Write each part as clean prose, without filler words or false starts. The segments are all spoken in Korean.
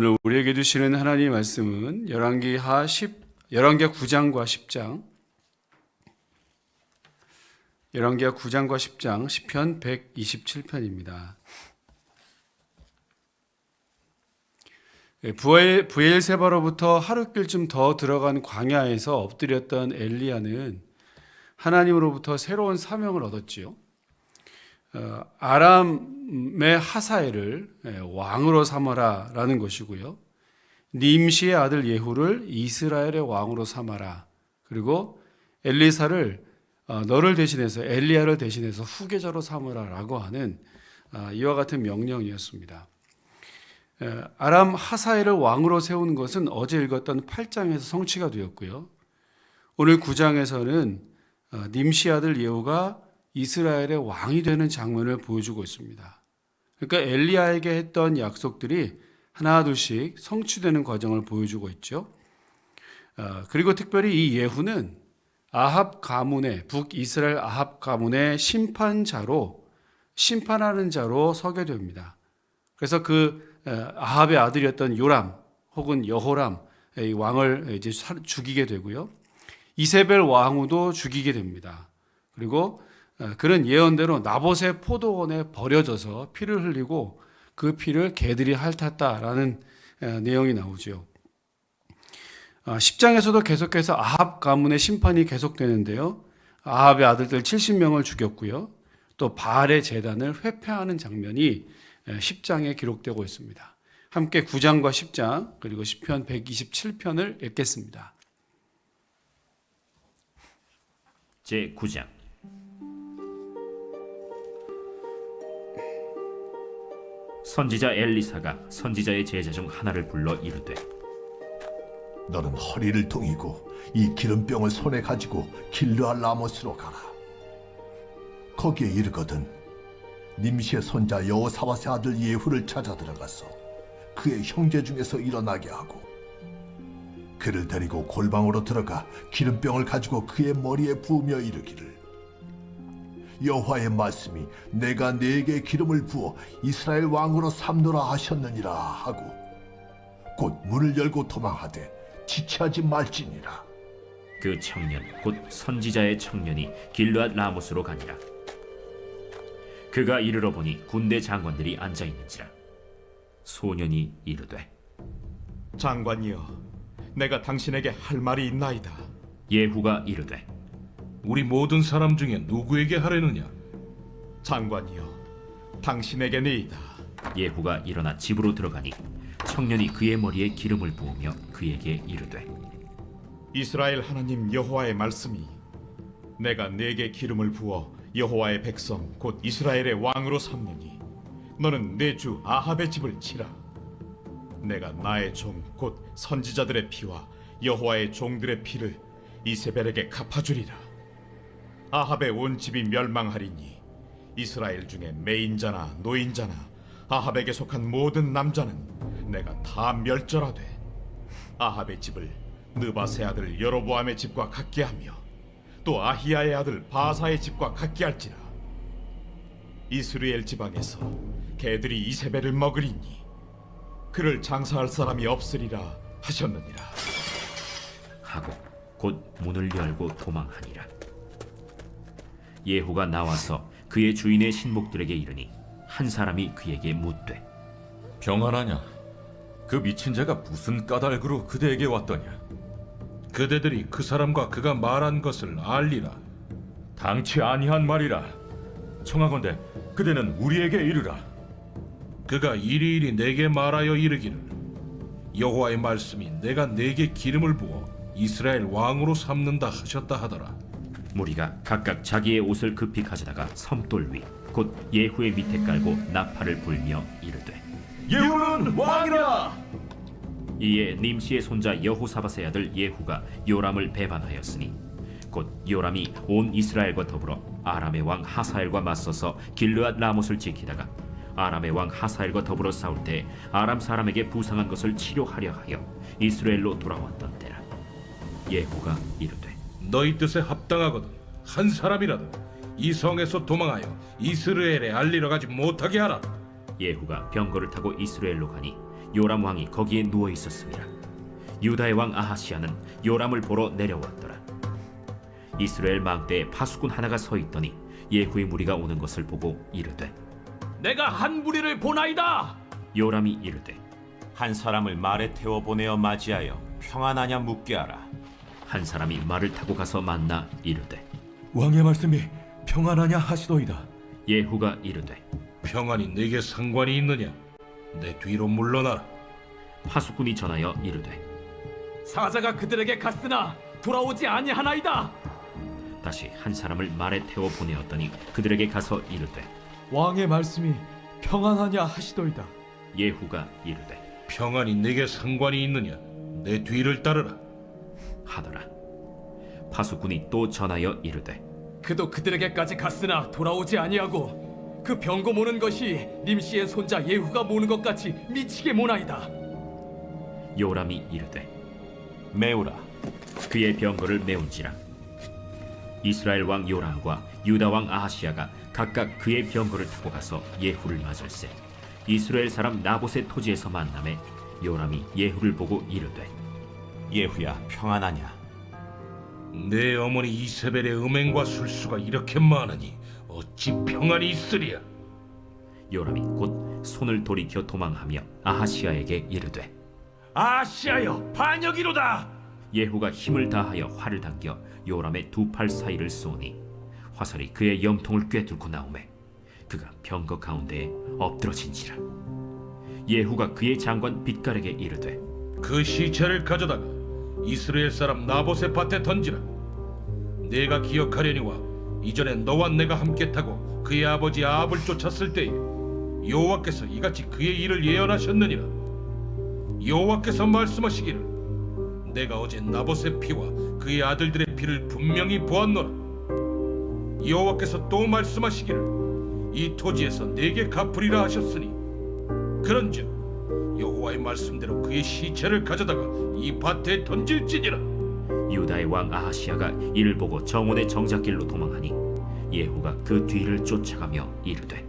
오늘 우리에게 주시는 하나님의 말씀은 열왕기하 9장과 10장, 열왕기하 9장과 10장, 시편 127편입니다. 브엘세바로부터 하룻길쯤 더 들어간 광야에서 엎드렸던 엘리야는 하나님으로부터 새로운 사명을 얻었지요. 아람의 하사엘을 왕으로 삼아라 라는 것이고요. 님시의 아들 예후를 이스라엘의 왕으로 삼아라. 그리고 엘리사를 너를 대신해서 엘리야를 대신해서 후계자로 삼으라 라고 하는 이와 같은 명령이었습니다. 아람 하사엘을 왕으로 세운 것은 어제 읽었던 8장에서 성취가 되었고요. 오늘 9장에서는 님시 아들 예후가 이스라엘의 왕이 되는 장면을 보여주고 있습니다. 그러니까 엘리야에게 했던 약속들이 하나둘씩 성취되는 과정을 보여주고 있죠. 그리고 특별히 이 예후는 아합 가문의 북이스라엘 아합 가문의 심판하는 자로 서게 됩니다. 그래서 그 아합의 아들이었던 요람 혹은 여호람 이 왕을 이제 죽이게 되고요. 이세벨 왕후도 죽이게 됩니다. 그리고 그런 예언대로 나봇의 포도원에 버려져서 피를 흘리고 그 피를 개들이 핥았다라는 내용이 나오죠. 10장에서도 계속해서 아합 가문의 심판이 계속되는데요. 아합의 아들들 70명을 죽였고요. 또 바알의 제단을 회폐하는 장면이 10장에 기록되고 있습니다. 함께 9장과 10장 그리고 시편 127편을 읽겠습니다. 제9장 선지자 엘리사가 선지자의 제자 중 하나를 불러 이르되 너는 허리를 동이고 이 기름병을 손에 가지고 길르알 라못으로 가라. 거기에 이르거든 님시의 손자 여호사밧의 아들 예후를 찾아 들어가서 그의 형제 중에서 일어나게 하고 그를 데리고 골방으로 들어가 기름병을 가지고 그의 머리에 부으며 이르기를 여호와의 말씀이 내가 네게 기름을 부어 이스라엘 왕으로 삼노라 하셨느니라 하고 곧 문을 열고 도망하되 지체하지 말지니라. 그 청년 곧 선지자의 청년이 길르앗 라못으로 가니라. 그가 이르러 보니 군대 장관들이 앉아 있는지라. 소년이 이르되 장관이여, 내가 당신에게 할 말이 있나이다. 예후가 이르되 우리 모든 사람 중에 누구에게 하려느냐? 장관이여, 당신에게니이다. 예후가 일어나 집으로 들어가니 청년이 그의 머리에 기름을 부으며 그에게 이르되 이스라엘 하나님 여호와의 말씀이 내가 네게 기름을 부어 여호와의 백성 곧 이스라엘의 왕으로 삼느니 너는 내 주 아합의 집을 치라. 내가 나의 종 곧 선지자들의 피와 여호와의 종들의 피를 이세벨에게 갚아주리라. 아합의 온 집이 멸망하리니 이스라엘 중에 매인자나 노인자나 아합에게 속한 모든 남자는 내가 다 멸절하되 아합의 집을 느바세 아들 여로보암의 집과 같게 하며 또 아히야의 아들 바사의 집과 같게 할지라. 이스라엘 지방에서 개들이 이세벨을 먹으리니 그를 장사할 사람이 없으리라 하셨느니라. 하고 곧 문을 열고 도망하니라. 예후가 나와서 그의 주인의 신복들에게 이르니 한 사람이 그에게 묻되 평안하냐? 그 미친 자가 무슨 까닭으로 그대에게 왔더냐? 그대들이 그 사람과 그가 말한 것을 알리라. 당치 아니한 말이라. 청하건대 그대는 우리에게 이르라. 그가 이리이리 내게 말하여 이르기를 여호와의 말씀이 내가 네게 기름을 부어 이스라엘 왕으로 삼는다 하셨다 하더라. 무리가 각각 자기의 옷을 급히 가져다가 섬돌 위 곧 예후의 밑에 깔고 나팔을 불며 이르되 예후는 왕이라. 이에 님시의 손자 여호사밧의 아들 예후가 요람을 배반하였으니 곧 요람이 온 이스라엘과 더불어 아람의 왕 하사엘과 맞서서 길르앗 라못을 지키다가 아람의 왕 하사엘과 더불어 싸울 때 아람 사람에게 부상한 것을 치료하려 하여 이스라엘로 돌아왔던 때라. 예후가 이르되 너희 뜻에 합당하거든 한 사람이라도 이 성에서 도망하여 이스라엘에 알리러 가지 못하게 하라. 예후가 병거를 타고 이스라엘로 가니 요람 왕이 거기에 누워 있었습니다. 유다의 왕 아하시야는 요람을 보러 내려왔더라. 이스라엘 망대에 파수꾼 하나가 서 있더니 예후의 무리가 오는 것을 보고 이르되 내가 한 무리를 보나이다. 요람이 이르되 한 사람을 말에 태워 보내어 맞이하여 평안하냐 묻게 하라. 한 사람이 말을 타고 가서 만나 이르되 왕의 말씀이 평안하냐 하시도이다. 예후가 이르되 평안이 내게 상관이 있느냐? 내 뒤로 물러나라. 파수꾼이 전하여 이르되 사자가 그들에게 갔으나 돌아오지 아니하나이다. 다시 한 사람을 말에 태워 보내었더니 그들에게 가서 이르되 왕의 말씀이 평안하냐 하시도이다. 예후가 이르되 평안이 내게 상관이 있느냐? 내 뒤를 따르라. 하더라. 파수꾼이 또 전하여 이르되 그도 그들에게까지 갔으나 돌아오지 아니하고 그 병거 모는 것이 님시의 손자 예후가 모는 것 같이 미치게 모나이다. 요람이 이르되 메우라. 그의 병거를 메운지라. 이스라엘 왕 요람과 유다 왕 아하시야가 각각 그의 병거를 타고 가서 예후를 맞을세 이스라엘 사람 나봇의 토지에서 만남에 요람이 예후를 보고 이르되 예후야 평안하냐? 내 어머니 이세벨의 음행과 술수가 이렇게 많으니 어찌 평안이 있으랴? 요람이 곧 손을 돌이켜 도망하며 아하시야에게 이르되 아시아여 반역이로다. 예후가 힘을 다하여 활을 당겨 요람의 두 팔 사이를 쏘니 화살이 그의 염통을 꿰뚫고 나오매 그가 병거 가운데에 엎드러진지라. 예후가 그의 장관 빛깔에게 이르되 그 시체를 가져다가 이스라엘 사람 나봇의 밭에 던지라. 내가 기억하려니와 이전에 너와 내가 함께 타고 그의 아버지 아합을 쫓았을 때에 여호와께서 이같이 그의 일을 예언하셨느니라. 여호와께서 말씀하시기를 내가 어제 나봇의 피와 그의 아들들의 피를 분명히 보았노라. 여호와께서 또 말씀하시기를 이 토지에서 내게 갚으리라 하셨으니 그런즉 여호와의 말씀대로 그의 시체를 가져다가 이 밭에 던질지니라. 유다의 왕 아하시야가 이를 보고 정원의 정작길로 도망하니 예후가 그 뒤를 쫓아가며 이르되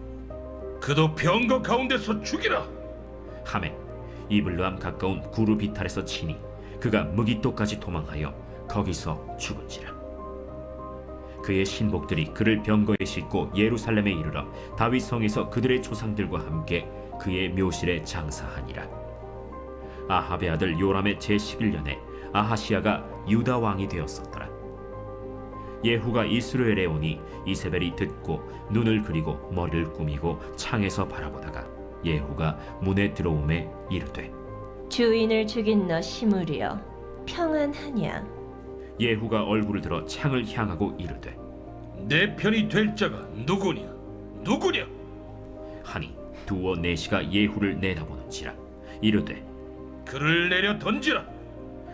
그도 병거 가운데서 죽이라. 하매 이블르함 가까운 구루 비탈에서 치니 그가 무기토까지 도망하여 거기서 죽은지라. 그의 신복들이 그를 병거에 싣고 예루살렘에 이르러 다윗 성에서 그들의 조상들과 함께 그의 묘실에 장사하니라. 아합의 아들 요람의 제11년에 아하시야가 유다 왕이 되었었더라. 예후가 이스라엘에 오니 이세벨이 듣고 눈을 그리고 머리를 꾸미고 창에서 바라보다가 예후가 문에 들어오매 이르되 주인을 죽인 너 시므리여 평안하냐? 예후가 얼굴을 들어 창을 향하고 이르되 내 편이 될 자가 누구냐? 누구냐? 하니 두어 내시가 예후를 내다보는지라. 이르되 그를 내려 던지라.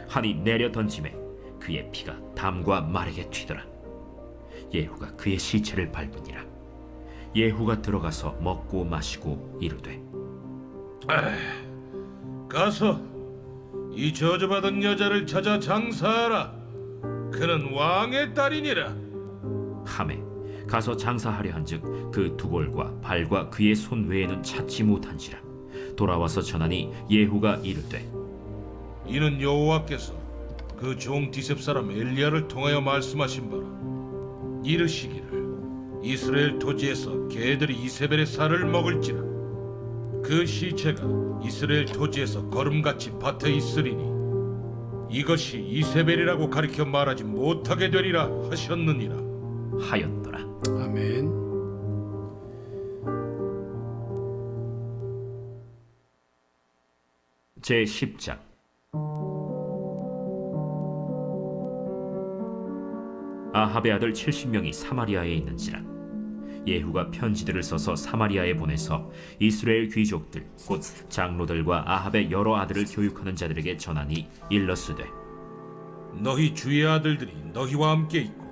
하니 내려 던짐에 그의 피가 담과 말에게 튀더라. 예후가 그의 시체를 밟으니라. 예후가 들어가서 먹고 마시고 이르되 가서 이 저주받은 여자를 찾아 장사하라. 그는 왕의 딸이니라. 하매 가서 장사하려 한즉 그 두골과 발과 그의 손 외에는 찾지 못한지라. 돌아와서 전하니 예후가 이르되 이는 여호와께서 그 종 디셉 사람 엘리야를 통하여 말씀하신 바라. 이르시기를 이스라엘 토지에서 개들이 이세벨의 살을 먹을지라. 그 시체가 이스라엘 토지에서 걸음같이 밭에 있으리니 이것이 이세벨이라고 가리켜 말하지 못하게 되리라 하셨느니라 하였더라. 아멘. 제10장. 아합의 아들 70명이 사마리아에 있는지라. 예후가 편지들을 써서 사마리아에 보내서 이스라엘 귀족들 곧 장로들과 아합의 여러 아들을 교육하는 자들에게 전하니 일러스되 너희 주의 아들들이 너희와 함께 있고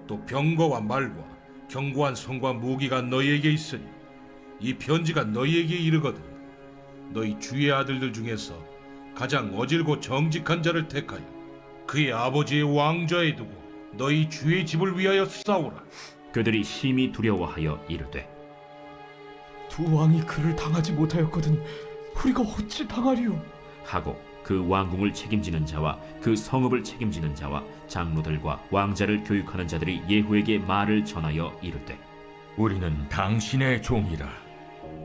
또 병거와 말과 견고한 성과 무기가 너희에게 있으니 이 편지가 너희에게 이르거든 너희 주의 아들들 중에서 가장 어질고 정직한 자를 택하여 그의 아버지의 왕좌에 두고 너희 주의 집을 위하여 싸우라. 그들이 심히 두려워하여 이르되 두 왕이 그를 당하지 못하였거든 우리가 어찌 당하리요? 하고 그 왕궁을 책임지는 자와 그 성읍을 책임지는 자와 장로들과 왕자를 교육하는 자들이 예후에게 말을 전하여 이르되 우리는 당신의 종이라.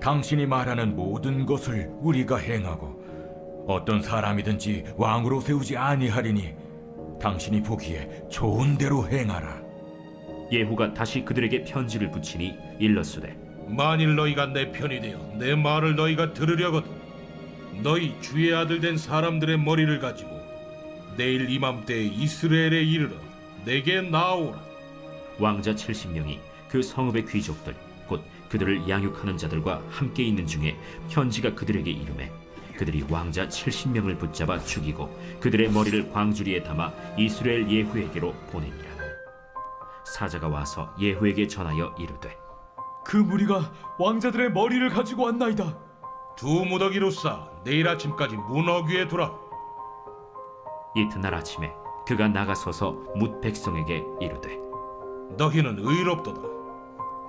당신이 말하는 모든 것을 우리가 행하고 어떤 사람이든지 왕으로 세우지 아니하리니 당신이 보기에 좋은 대로 행하라. 예후가 다시 그들에게 편지를 붙이니 일렀으되 만일 너희가 내 편이 되어 내 말을 너희가 들으려거든 너희 주의 아들 된 사람들의 머리를 가지고 내일 이맘때에 이스라엘에 이르러 내게 나아오라. 왕자 70명이 그 성읍의 귀족들 곧 그들을 양육하는 자들과 함께 있는 중에 편지가 그들에게 이르매 그들이 왕자 70명을 붙잡아 죽이고 그들의 머리를 광주리에 담아 이스라엘 예후에게로 보내니라. 사자가 와서 예후에게 전하여 이르되 그 무리가 왕자들의 머리를 가지고 왔나이다. 두 무더기로 쌓아 내일 아침까지 문 어귀에 두라. 이튿날 아침에 그가 나가서서 뭇 백성에게 이르되 너희는 의롭도다.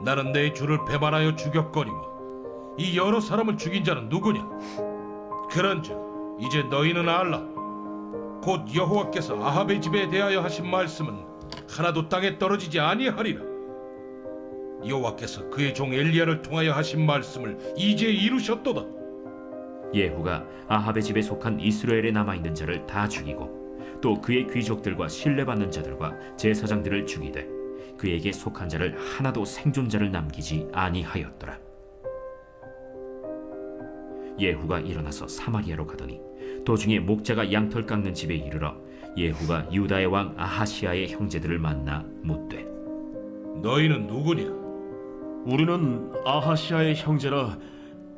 나는 내 주를 배반하여 죽였거니와 이 여러 사람을 죽인 자는 누구냐? 그런즉 이제 너희는 알라. 곧 여호와께서 아합의 집에 대하여 하신 말씀은 하나도 땅에 떨어지지 아니하리라. 여호와께서 그의 종 엘리야를 통하여 하신 말씀을 이제 이루셨도다. 예후가 아합의 집에 속한 이스라엘에 남아있는 자를 다 죽이고 또 그의 귀족들과 신뢰받는 자들과 제사장들을 죽이되 그에게 속한 자를 하나도 생존자를 남기지 아니하였더라. 예후가 일어나서 사마리아로 가더니 도중에 목자가 양털 깎는 집에 이르러 예후가 유다의 왕 아하시아의 형제들을 만나 묻되 너희는 누구냐? 우리는 아하시아의 형제라.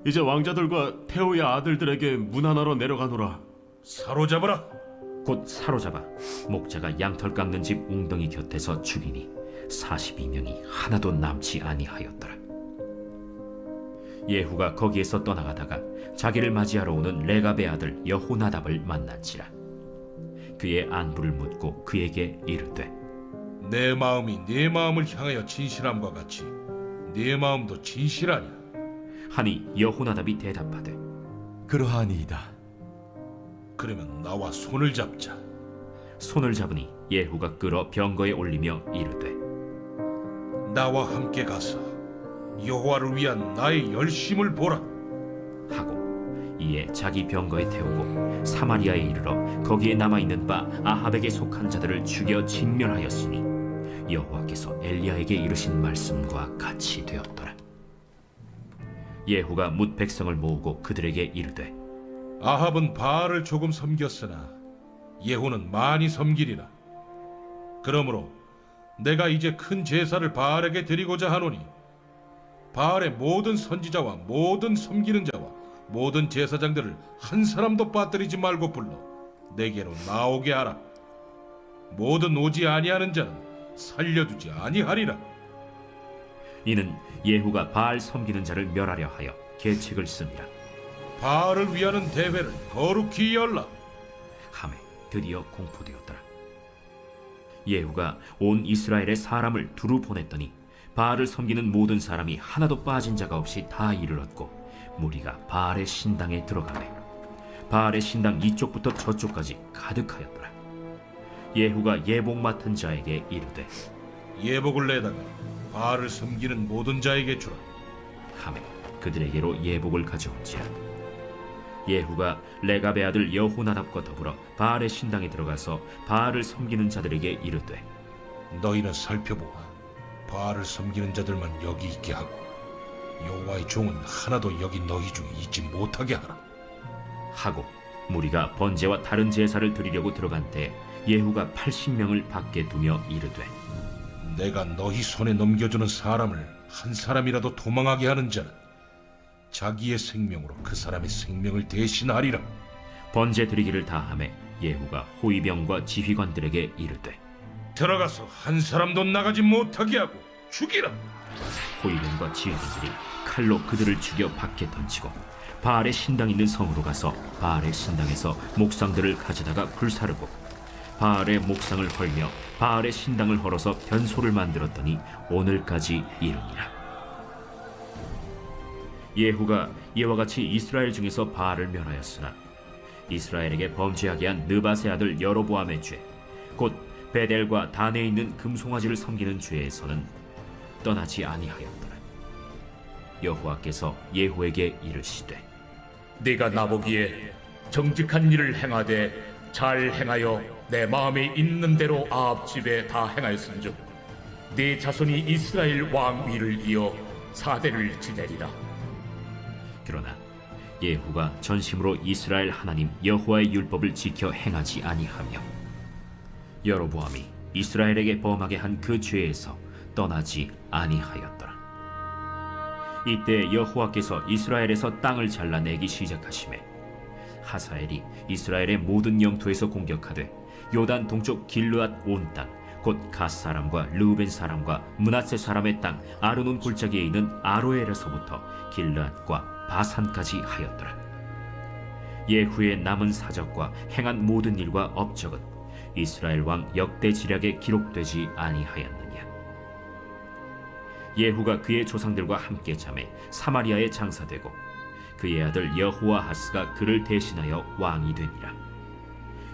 이제 왕자들과 태호의 아들들에게 문하나로 내려가노라. 사로잡으라. 곧 사로잡아 목자가 양털 깎는 집 웅덩이 곁에서 죽이니 42명이 하나도 남지 아니하였더라. 예후가 거기에서 떠나가다가 자기를 맞이하러 오는 레갑의 아들 여호나답을 만난지라. 그의 안부를 묻고 그에게 이르되 내 마음이 네 마음을 향하여 진실함과 같이 네 마음도 진실하냐? 하니 여호나답이 대답하되 그러하니이다. 그러면 나와 손을 잡자. 손을 잡으니 예후가 끌어 병거에 올리며 이르되 나와 함께 가서 여호와를 위한 나의 열심을 보라. 하고 이에 자기 병거에 태우고 사마리아에 이르러 거기에 남아있는 바 아합에게 속한 자들을 죽여 진멸하였으니 여호와께서 엘리야에게 이르신 말씀과 같이 되었더라. 예후가 뭇 백성을 모으고 그들에게 이르되 아합은 바알을 조금 섬겼으나 예후는 많이 섬기리라. 그러므로 내가 이제 큰 제사를 바알에게 드리고자 하노니 바알의 모든 선지자와 모든 섬기는 자와 모든 제사장들을 한 사람도 빠뜨리지 말고 불러 내게로 나오게 하라. 모든 오지 아니하는 자는 살려두지 아니하리라. 이는 예후가 바알 섬기는 자를 멸하려 하여 계책을 씁니다. 바알을 위하는 대회를 거룩히 열라. 함에 드디어 공포되었더라. 예후가 온 이스라엘의 사람을 두루 보냈더니 바알을 섬기는 모든 사람이 하나도 빠진 자가 없이 다 이르렀고 무리가 바알의 신당에 들어가매 바알의 신당 이쪽부터 저쪽까지 가득하였더라. 예후가 예복 맡은 자에게 이르되 예복을 내다가 바알을 섬기는 모든 자에게 주라. 하매 그들에게로 예복을 가져온지라. 예후가 레갑의 아들 여호나답과 더불어 바알의 신당에 들어가서 바알을 섬기는 자들에게 이르되 너희는 살펴보아 바알을 섬기는 자들만 여기 있게 하고 여호와의 종은 하나도 여기 너희 중에 있지 못하게 하라. 하고 무리가 번제와 다른 제사를 드리려고 들어간 때 예후가 80명을 밖에 두며 이르되 내가 너희 손에 넘겨주는 사람을 한 사람이라도 도망하게 하는 자는 자기의 생명으로 그 사람의 생명을 대신하리라. 번제 드리기를 다하매 예후가 호위병과 지휘관들에게 이르되 들어가서 한 사람도 나가지 못하게 하고 죽이라. 호위병과 지휘관들이 칼로 그들을 죽여 밖에 던지고 바알의 신당 있는 성으로 가서 바알의 신당에서 목상들을 가져다가 불사르고 바알의 목상을 헐며 바알의 신당을 헐어서 변소를 만들었더니 오늘까지 이르니라. 예후가 이와 같이 이스라엘 중에서 바알을 멸하였으나 이스라엘에게 범죄하게 한 느밧의 아들 여로보암의 죄, 곧 베델과 단에 있는 금송아지를 섬기는 죄에서는 떠나지 아니하였더라. 여호와께서 예후에게 이르시되 네가 나보기에 정직한 일을 행하되 잘 행하여 내 마음에 있는 대로 아합 집에 다 행하였은즉 네 자손이 이스라엘 왕 위를 이어 4대를 지내리라. 그러나 예후가 전심으로 이스라엘 하나님 여호와의 율법을 지켜 행하지 아니하며 여로보암이 이스라엘에게 범하게 한 그 죄에서 떠나지 아니하였더라. 이때 여호와께서 이스라엘에서 땅을 잘라내기 시작하시매 하사엘이 이스라엘의 모든 영토에서 공격하되 요단 동쪽 길르앗 온 땅, 곧 갓 사람과 르우벤 사람과 므낫세 사람의 땅 아르논 골짜기에 있는 아로엘에서부터 길르앗과 바산까지 하였더라. 예후의 남은 사적과 행한 모든 일과 업적은 이스라엘 왕 역대 지략에 기록되지 아니하였느냐. 예후가 그의 조상들과 함께 잠에 사마리아에 장사되고 그의 아들 여호아하스가 그를 대신하여 왕이 되니라.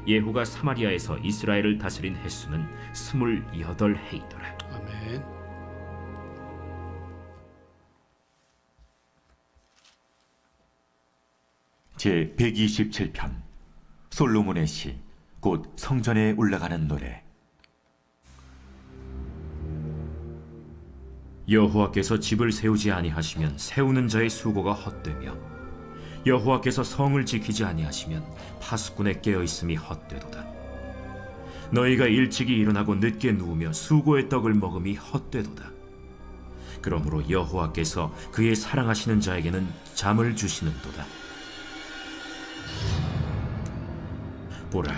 예후가 사마리아에서 이스라엘을 다스린 횟수는 28해이더라. 아멘. 제 127편 솔로몬의 시, 곧 성전에 올라가는 노래. 여호와께서 집을 세우지 아니하시면 세우는 자의 수고가 헛되며 여호와께서 성을 지키지 아니하시면 파수꾼의 깨어있음이 헛되도다. 너희가 일찍이 일어나고 늦게 누우며 수고의 떡을 먹음이 헛되도다. 그러므로 여호와께서 그의 사랑하시는 자에게는 잠을 주시는도다. 보라,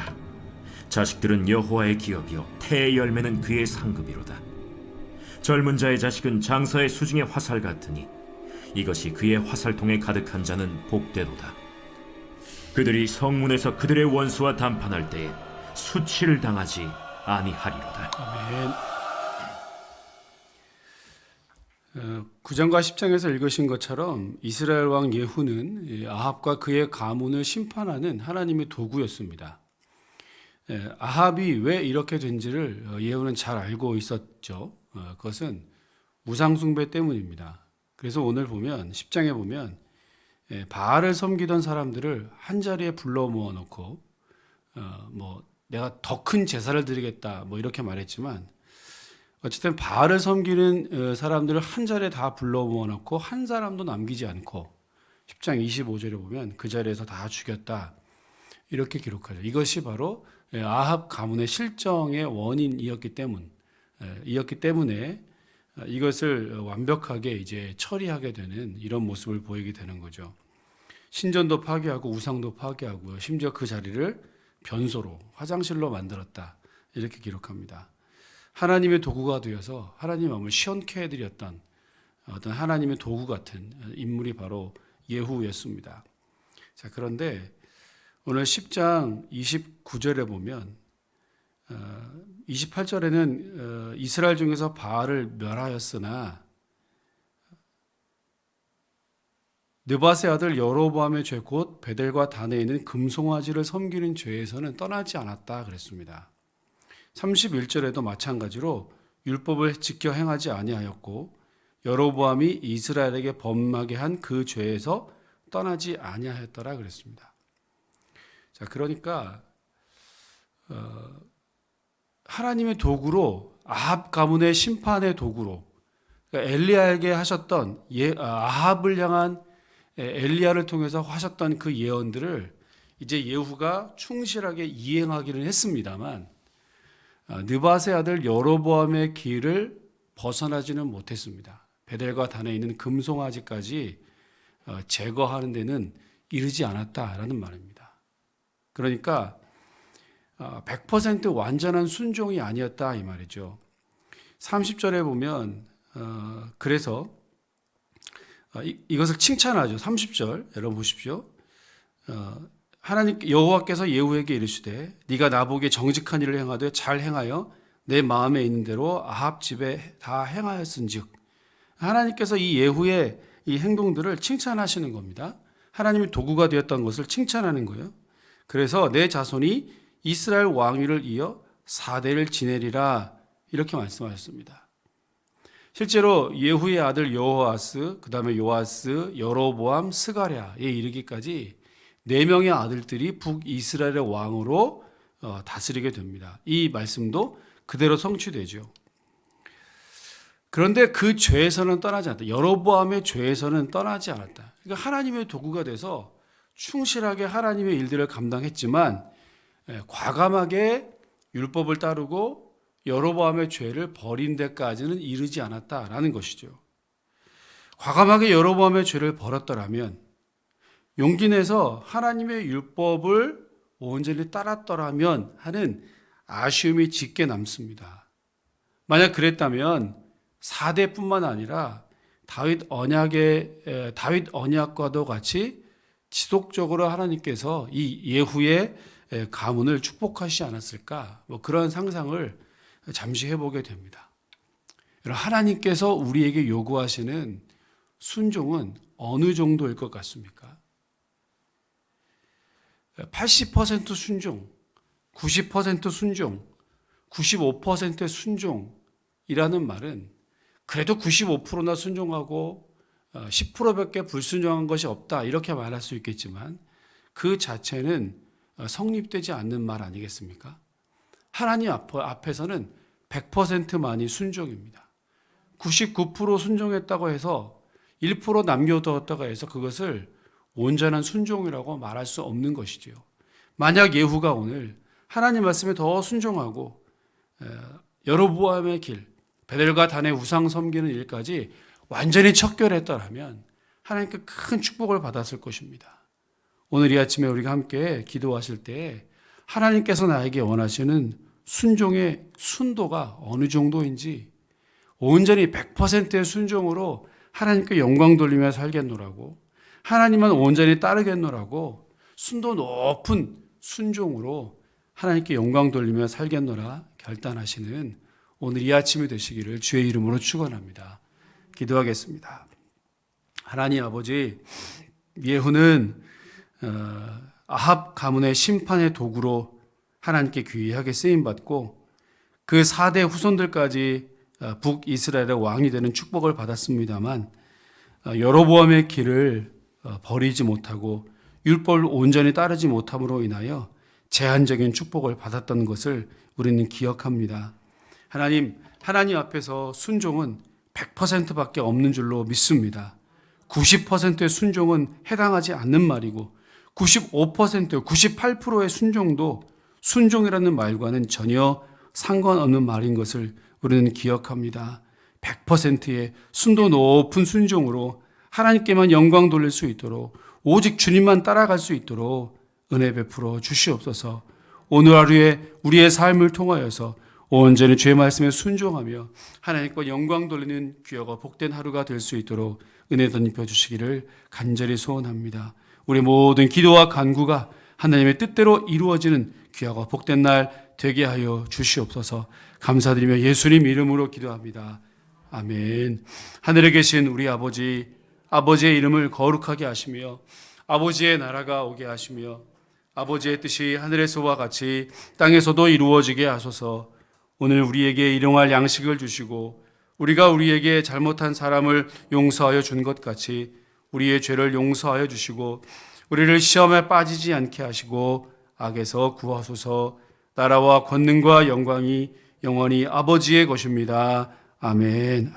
자식들은 여호와의 기업이요 태의 열매는 그의 상급이로다. 젊은 자의 자식은 장사의 수중의 화살 같으니 이것이 그의 화살통에 가득한 자는 복되도다. 그들이 성문에서 그들의 원수와 담판할 때에 수치를 당하지 아니하리로다. 아멘. 9장과 10장에서 읽으신 것처럼 이스라엘 왕 예후는 아합과 그의 가문을 심판하는 하나님의 도구였습니다. 아합이 왜 이렇게 된지를 예후는 잘 알고 있었죠. 그것은 우상숭배 때문입니다. 그래서 오늘 보면 10장에 보면 바알을 섬기던 사람들을 한 자리에 불러 모아놓고 내가 더 큰 제사를 드리겠다 이렇게 말했지만 어쨌든 바알을 섬기는 사람들을 한 자리에 다 불러 모아놓고 한 사람도 남기지 않고 10장 25절에 보면 그 자리에서 다 죽였다 이렇게 기록하죠. 이것이 바로 아합 가문의 실정의 원인이었기 때문에 이것을 완벽하게 이제 처리하게 되는 이런 모습을 보이게 되는 거죠. 신전도 파괴하고 우상도 파괴하고요. 심지어 그 자리를 변소로 화장실로 만들었다 이렇게 기록합니다. 하나님의 도구가 되어서 하나님 마음을 시원케 해드렸던 어떤 하나님의 도구 같은 인물이 바로 예후였습니다. 자, 그런데 오늘 10장 29절에 보면 28절에는 이스라엘 중에서 바알을 멸하였으나 느밧의 아들 여로보암의 죄 곧 베델과 단에 있는 금송아지를 섬기는 죄에서는 떠나지 않았다 그랬습니다. 31절에도 마찬가지로 율법을 지켜 행하지 아니하였고 여로보암이 이스라엘에게 범하게 한 그 죄에서 떠나지 아니하였더라 그랬습니다. 자, 그러니까 하나님의 도구로 아합 가문의 심판의 도구로 그러니까 엘리야에게 하셨던 아합을 향한 엘리야를 통해서 하셨던 그 예언들을 이제 예후가 충실하게 이행하기는 했습니다만 느밧의 아들 여로보암의 길을 벗어나지는 못했습니다. 베델과 단에 있는 금송아지까지 제거하는 데는 이르지 않았다라는 말입니다. 그러니까 100% 완전한 순종이 아니었다 이 말이죠. 30절에 보면 그래서 이것을 칭찬하죠. 30절 여러분 보십시오. 하나님 여호와께서 예후에게 이르시되 네가 나보기에 정직한 일을 행하되 잘 행하여 내 마음에 있는 대로 아합 집에 다 행하였은즉 하나님께서 이 예후의 이 행동들을 칭찬하시는 겁니다. 하나님이 도구가 되었던 것을 칭찬하는 거예요. 그래서 내 자손이 이스라엘 왕위를 이어 4대를 지내리라 이렇게 말씀하셨습니다. 실제로 예후의 아들 여호아스, 그 다음에 요아스, 여로보암, 스가랴에 이르기까지 4명의 아들들이 북이스라엘의 왕으로 다스리게 됩니다. 이 말씀도 그대로 성취되죠. 그런데 그 죄에서는 떠나지 않았다. 여로보암의 죄에서는 떠나지 않았다. 그러니까 하나님의 도구가 돼서 충실하게 하나님의 일들을 감당했지만 과감하게 율법을 따르고 여로보암의 죄를 버린 데까지는 이르지 않았다라는 것이죠. 과감하게 여로보암의 죄를 버렸더라면, 용기 내서 하나님의 율법을 온전히 따랐더라면 하는 아쉬움이 짙게 남습니다. 만약 그랬다면 4대뿐만 아니라 다윗 언약과도 같이 지속적으로 하나님께서 이 예후의 가문을 축복하시지 않았을까? 그런 상상을 잠시 해보게 됩니다. 하나님께서 우리에게 요구하시는 순종은 어느 정도일 것 같습니까? 80% 순종, 90% 순종, 95% 순종이라는 말은 그래도 95%나 순종하고 10%밖에 불순종한 것이 없다 이렇게 말할 수 있겠지만 그 자체는 성립되지 않는 말 아니겠습니까? 하나님 앞에서는 100%만이 순종입니다. 99% 순종했다고 해서 1% 남겨두었다고 해서 그것을 온전한 순종이라고 말할 수 없는 것이죠. 만약 예후가 오늘 하나님 말씀에 더 순종하고 여로보암의 길, 베델과 단의 우상 섬기는 일까지 완전히 척결했더라면 하나님께 큰 축복을 받았을 것입니다. 오늘 이 아침에 우리가 함께 기도하실 때 하나님께서 나에게 원하시는 순종의 순도가 어느 정도인지 온전히 100%의 순종으로 하나님께 영광 돌리며 살겠노라고, 하나님만 온전히 따르겠노라고 순도 높은 순종으로 하나님께 영광 돌리며 살겠노라 결단하시는 오늘 이 아침이 되시기를 주의 이름으로 축원합니다. 기도하겠습니다. 하나님 아버지, 예후는 아합 가문의 심판의 도구로 하나님께 귀하게 쓰임받고 그 4대 후손들까지 북이스라엘의 왕이 되는 축복을 받았습니다만 여로보암의 길을 버리지 못하고 율법을 온전히 따르지 못함으로 인하여 제한적인 축복을 받았던 것을 우리는 기억합니다. 하나님 앞에서 순종은 100%밖에 없는 줄로 믿습니다. 90%의 순종은 해당하지 않는 말이고 95%, 98%의 순종도 순종이라는 말과는 전혀 상관없는 말인 것을 우리는 기억합니다. 100%의 순도 높은 순종으로 하나님께만 영광 돌릴 수 있도록 오직 주님만 따라갈 수 있도록 은혜 베풀어 주시옵소서. 오늘 하루에 우리의 삶을 통하여서 온전히 주의 말씀에 순종하며 하나님과 영광 돌리는 귀하고 복된 하루가 될 수 있도록 은혜 덧입혀 주시기를 간절히 소원합니다. 우리 모든 기도와 간구가 하나님의 뜻대로 이루어지는 귀하고 복된 날 되게 하여 주시옵소서. 감사드리며 예수님 이름으로 기도합니다. 아멘. 하늘에 계신 우리 아버지, 아버지의 이름을 거룩하게 하시며 아버지의 나라가 오게 하시며 아버지의 뜻이 하늘에서와 같이 땅에서도 이루어지게 하소서. 오늘 우리에게 일용할 양식을 주시고 우리가 우리에게 잘못한 사람을 용서하여 준 것 같이 우리의 죄를 용서하여 주시고 우리를 시험에 빠지지 않게 하시고 악에서 구하소서. 나라와 권능과 영광이 영원히 아버지의 것입니다. 아멘.